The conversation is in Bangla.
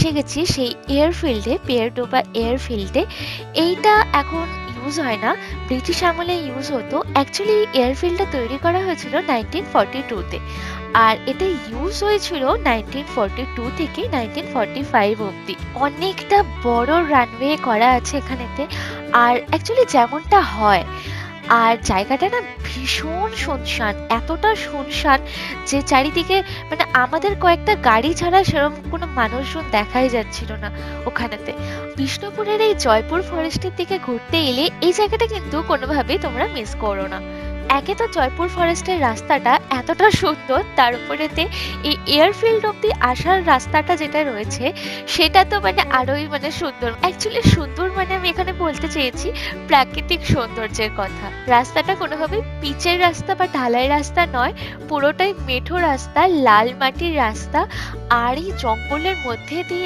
এসে গেছি সেই এয়ারফিল্ডে, পিয়েরটোপা এয়ারফিল্ডে। এইটা এখন ইউজ হয় না, ব্রিটিশ আমলে ইউজ হতো। অ্যাকচুয়ালি এয়ারফিল্ডটা তৈরি করা হয়েছিল 1942-তে, আর এটা ইউজ হয়েছিল 1942 থেকে 1945 অবধি। অনেকটা বড় রানওয়ে করা আছে এখানেতে। আর অ্যাকচুয়ালি যেমনটা হয়, আর জায়গাটা না ভীষণ শুনশান, এতটা শুনশান যে চারিদিকে মানে আমাদের কয়েকটা গাড়ি ছাড়া সেরকম কোনো মানুষজন দেখাই যাচ্ছিল না ওখানেতে। বিষ্ণুপুরের এই জয়পুর ফরেস্টের দিকে ঘুরতে এলে এই জায়গাটা কিন্তু কোনোভাবেই তোমরা মিস করো না। একে তো জয়পুর ফরেস্টের রাস্তাটা এতটা সুন্দর, তার উপরেতে এই এয়ারফিল্ড অব্দি আসার রাস্তাটা যেটা রয়েছে সেটা তো মানে আরোই মানে সুন্দর। অ্যাকচুয়ালি সুন্দর মানে আমি এখানে বলতে চেয়েছি প্রাকৃতিক সৌন্দর্যের কথা। রাস্তাটা কোনোভাবেই পিচের রাস্তা বা ঢালাই রাস্তা নয়, পুরোটাই মেঠো রাস্তা, লাল মাটির রাস্তা। আর এই জঙ্গলের মধ্যে দিয়ে